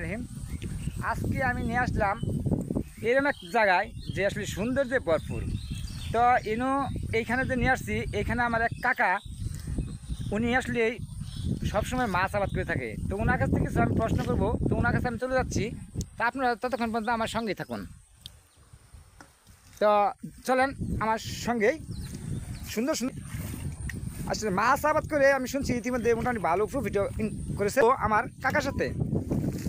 রহিম। আজকে আমি নিয়ে আসলাম এরকম এক জায়গায় যে আসলে সৌন্দর্যে ভরপুর। তো এইখানে যে নিয়ে আসছি, এখানে আমার এক কাকা, উনি আসলে সবসময় মাছ আবাদ করে থাকে। তো ওনার কাছ থেকে কিছু আমি প্রশ্ন করবো, তো ওনার কাছে আমি চলে যাচ্ছি। তা আপনারা ততক্ষণ পর্যন্ত আমার সঙ্গেই থাকুন। তো চলেন আমার সঙ্গেই। সুন্দর সুন্দর আসলে মাছ আবাদ করে আমি শুনছি ইতিমধ্যে মোটামুটি ভালো প্রফিটও করেছে তো আমার কাকার সাথে।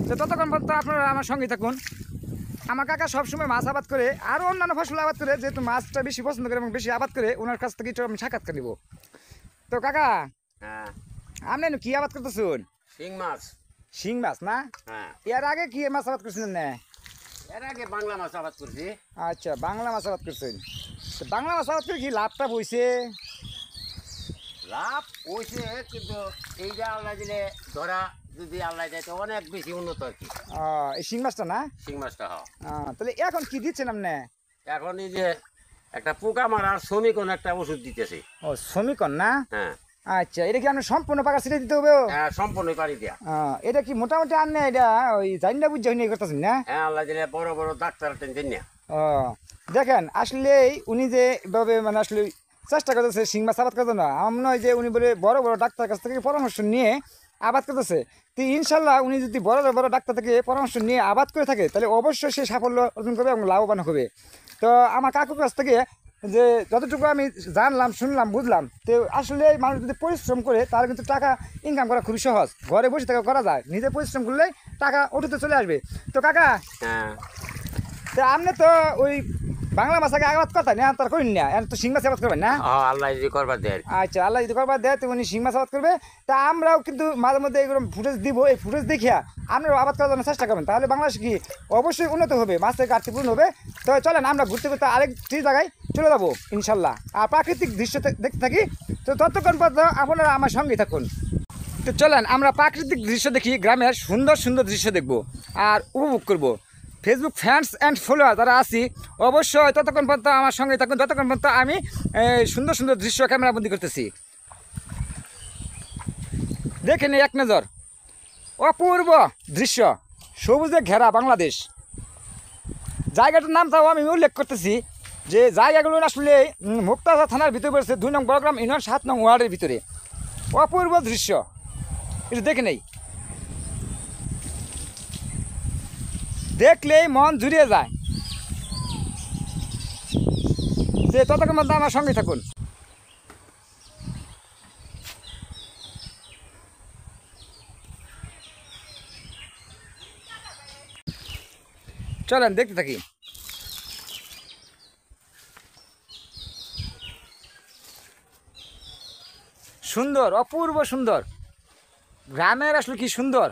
তো ততক্ষণ পর্যন্ত আপনারা আমার সঙ্গেই থাকুন। আমার কাকা সবসময় মাছ আবাদ করে, আরও অন্যান্য ফসল আবাদ করে, যেহেতু মাছটা বেশি পছন্দ করে এবং বেশি আবাদ করে, ওনার কাছ থেকে একটু আমি সাক্ষাৎকার নিব। তো কাকা, হ্যাঁ, আপনি কি আবাদ করতেছেন? শিং মাছ। শিং মাছ না? হ্যাঁ, এর আগে কি মাছ আবাদ করছিলেন না? এর আগে বাংলা মাছ আবাদ করছি। আচ্ছা, বাংলা মাছ আবাদ করছেন। তো বাংলা মাছ আবাদ করে কি লাভটা বইছে? লাভ হয়েছে, কিন্তু এইটা আল্লাহ দিলে ধরা যদি আল্লাহ দেয় তো অনেক বেশি উন্নত আর কি। এই শিং মাছটা না? শিং মাছটা হয়। তাহলে এখন কি দিচ্ছেন আপনি? এখন এই যে একটা পোকা মারার শ্রমিকন একটা ওষুধ দিতেছে। ও, শ্রমিকন না? হ্যাঁ, আচ্ছা, এটা কি আপনার সম্পূর্ণ পাকা ছিটে দিতে হবে? হ্যাঁ, সম্পূর্ণ পানি দেওয়া। এটা কি মোটামুটি আনে এটা ওই জানি না বুঝে হইনি করতেছেন না? হ্যাঁ, আল্লাহ দিলে বড় বড় ডাক্তার টেনছেন না। ও, দেখেন আসলে উনি যে এভাবে মানে আসলে চেষ্টা করতেছে শিং মাছ আবাদ করতে, না আমার মনে হয় যে উনি বলে বড় বড় ডাক্তার কাছ থেকে পরামর্শ নিয়ে আবাদ করতেছে। তো ইনশাল্লাহ উনি যদি বড় বড় ডাক্তার থেকে পরামর্শ নিয়ে আবাদ করে থাকে, তাহলে অবশ্যই সে সাফল্য অর্জন করবে এবং লাভবান হবে। তো আমার কাকুর কাছ থেকে যে যতটুকু আমি জানলাম, শুনলাম, বুঝলাম, তো আসলে মানুষ যদি পরিশ্রম করে তাহলে কিন্তু টাকা ইনকাম করা খুবই সহজ। ঘরে বসে থেকে করা যায়, নিজে পরিশ্রম করলে টাকা উঠতে চলে আসবে। তো কাকা, হ্যাঁ, তো আপনি তো ওই বাংলা মাছ আগে আবাদ করতেন না, তার করেন না, তো শিং মাছ আবাদ করবেন না? আল্লাহ যদি করবার দেয়। আচ্ছা, আল্লাহ যদি করবার দেয় তো উনি শিং মাছ আবাদ করবে। তা আমরাও কিন্তু মাঝে মধ্যে এগুলো ফুটেজ দিব, এই ফুটেজ দেখিয়া আপনারাও আবাদ করার জন্য চেষ্টা করবেন, তাহলে বাংলাদেশ কি অবশ্যই উন্নত হবে, মাছের ঘাটতি পূরণ হবে। তো চলেন আমরা ঘুরতে ঘুরতে আরেকটি জায়গায় চলে যাবো ইনশাল্লাহ, আর প্রাকৃতিক দৃশ্য দেখতে থাকি। তো ততক্ষণ পর্যন্ত আপনারা আমার সঙ্গেই থাকুন। তো চলেন আমরা প্রাকৃতিক দৃশ্য দেখি, গ্রামের সুন্দর সুন্দর দৃশ্য দেখব আর উপভোগ করব। ফেসবুক ফ্যান্স অ্যান্ড ফলোয়ার যারা আছি অবশ্যই ততক্ষণ পর্যন্ত আমার সঙ্গে থাকুন, যতক্ষণ পর্যন্ত আমি সুন্দর সুন্দর দৃশ্য ক্যামেরাবন্দি করতেছি। দেখেন এক নজর অপূর্ব দৃশ্য, সবুজে ঘেরা বাংলাদেশ। জায়গাটার নামটাও আমি উল্লেখ করতেছি যে জায়গাগুলো আসলে মুক্তাগাছা থানার ভিতরে পড়েছে, 2 নং বড়গ্রাম ইউনিয়ন 7 নং ওয়ার্ডের ভিতরে। অপূর্ব দৃশ্য, একটু দেখে নেই, দেখলেই মন জুড়িয়ে যায়। যে ততক্ষণ মধ্যে আমার সঙ্গে থাকুন। চলেন দেখতে থাকি। সুন্দর, অপূর্ব সুন্দর। গ্রামের আসলে কি সুন্দর,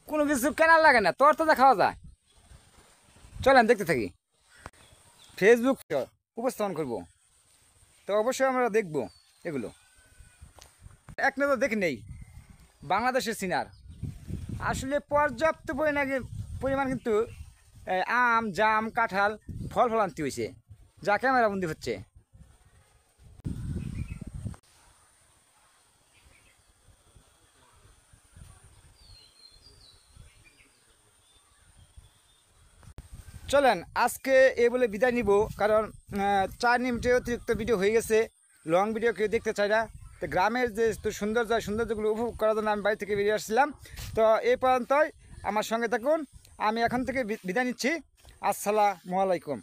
কোনো কিছু কেনার লাগে না, তোর তো খাওয়া যায়। চলেন দেখতে থাকি। ফেসবুক উপস্থাপন করব, তো অবশ্যই আমরা দেখব এগুলো। এক নজর দেখে নেই বাংলাদেশের সিনার, আসলে পর্যাপ্ত পরিমাণ কিন্তু আম, জাম, কাঁঠাল, ফল ফলান্তি হয়েছে, যা ক্যামেরাবন্দি হচ্ছে। চলেন আজকে এই বলে বিদায় নিব, কারণ 4 মিনিটের অতিরিক্ত ভিডিও হয়ে গেছে, লং ভিডিও কেউ দেখতে চাই না। তো গ্রামের যে সৌন্দর্যগুলো উপভোগ করার জন্য আমি বাড়ি থেকে বেরিয়ে আসছিলাম। তো এই পর্যন্তই, আমার সঙ্গে থাকুন। আমি এখন থেকে বিদায় নিচ্ছি। আসসালামু আলাইকুম।